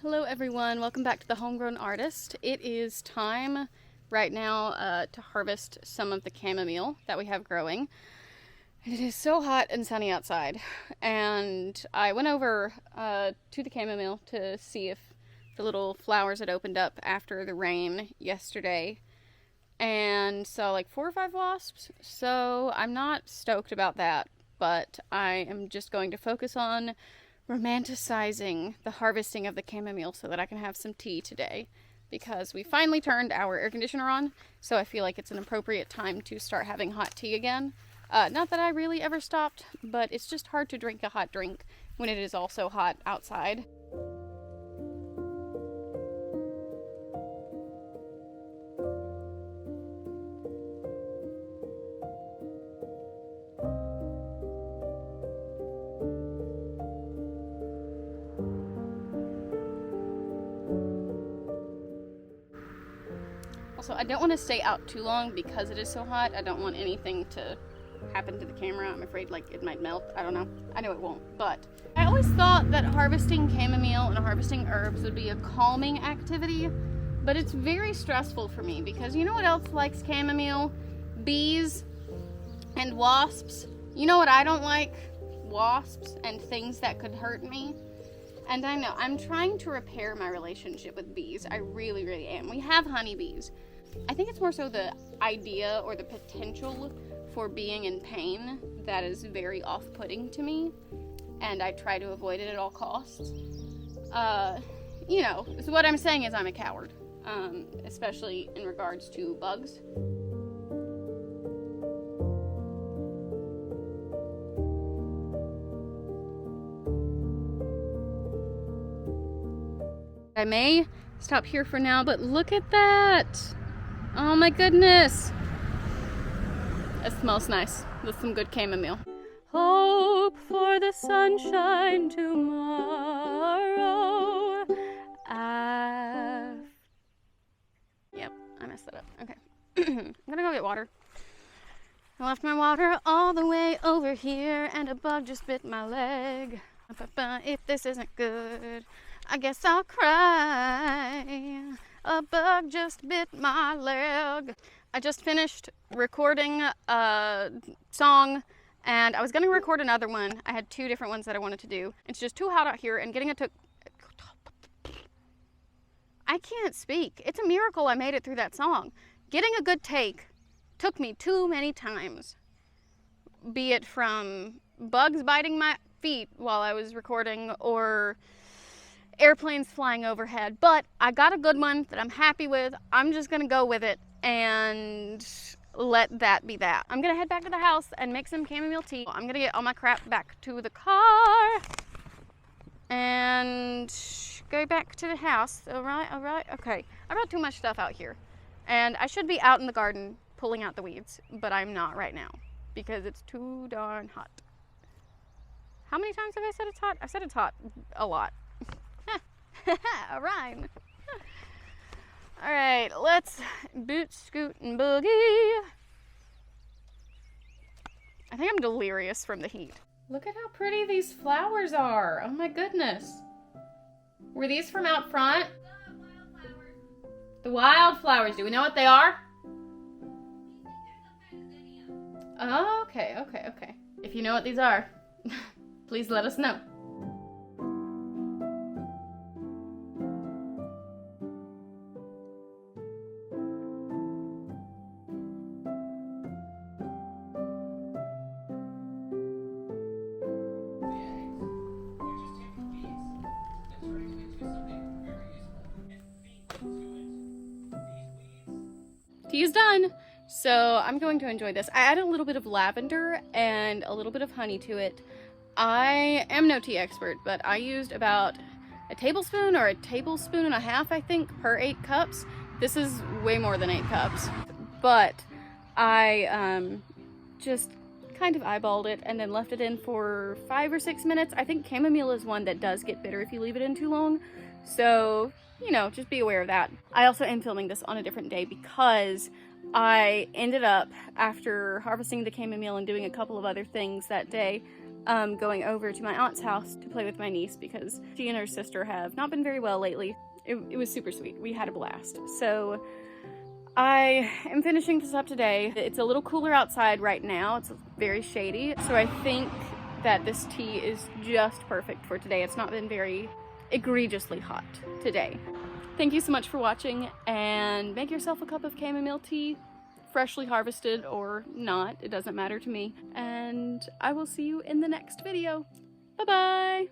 Hello everyone, welcome back to The Homegrown Artist. It is time right now to harvest some of the chamomile that we have growing. And it is so hot and sunny outside. And I went over to the chamomile to see if the little flowers had opened up after the rain yesterday. And saw like 4 or 5 wasps. So I'm not stoked about that, but I am just going to focus on romanticizing the harvesting of the chamomile so that I can have some tea today, because we finally turned our air conditioner on, so I feel like it's an appropriate time to start having hot tea again. Not that I really ever stopped, but it's just hard to drink a hot drink when it is also hot outside. Also, I don't want to stay out too long because it is so hot. I don't want anything to happen to the camera. I'm afraid like it might melt. I don't know. I know it won't, but I always thought that harvesting chamomile and harvesting herbs would be a calming activity, but it's very stressful for me because you know what else likes chamomile? Bees and wasps. You know what I don't like? Wasps and things that could hurt me. And I know, I'm trying to repair my relationship with bees. I really, really am. We have honeybees. I think it's more so the idea or the potential for being in pain that is very off-putting to me. And I try to avoid it at all costs. You know, so what I'm saying is I'm a coward. Especially in regards to bugs. I may stop here for now, but look at that. Oh my goodness. It smells nice. With some good chamomile. Hope for the sunshine tomorrow. Yep, I messed that up. Okay. I'm gonna go get water. I left my water all the way over here and a bug just bit my leg. If this isn't good, I guess I'll cry. A bug just bit my leg. I just finished recording a song and I was going to record another one. I had 2 different ones that I wanted to do. It's just too hot out here and getting it I can't speak. It's a miracle I made it through that song. Getting a good take took me too many times. Be it from bugs biting my feet while I was recording or airplanes flying overhead, but I got a good one that I'm happy with. I'm just gonna go with it and let that be that. I'm gonna head back to the house and make some chamomile tea. I'm gonna get all my crap back to the car and go back to the house. All right, okay. I brought too much stuff out here and I should be out in the garden pulling out the weeds, but I'm not right now because it's too darn hot. How many times have I said it's hot? I've said it's hot a lot. A rhyme. All right, let's boot, scoot, and boogie. I think I'm delirious from the heat. Look at how pretty these flowers are. Oh my goodness. Were these from out front? The wildflowers. Do we know what they are? Oh, okay. If you know what these are, please let us know. Tea is done, so I'm going to enjoy this. I added a little bit of lavender and a little bit of honey to it. I am no tea expert, but I used about a tablespoon or a tablespoon and a half, I think, per 8 cups. This is way more than 8 cups, but I just kind of eyeballed it and then left it in for 5 or 6 minutes. I think chamomile is one that does get bitter if you leave it in too long, so you know, just be aware of that. I also am filming this on a different day because I ended up, after harvesting the chamomile and doing a couple of other things that day, going over to my aunt's house to play with my niece because she and her sister have not been very well lately. It was super sweet. We had a blast. So I am finishing this up today. It's a little cooler outside right now. It's very shady. So I think that this tea is just perfect for today. It's not been very egregiously hot today. Thank you so much for watching, and make yourself a cup of chamomile tea, freshly harvested or not, it doesn't matter to me. And I will see you in the next video. Bye-bye!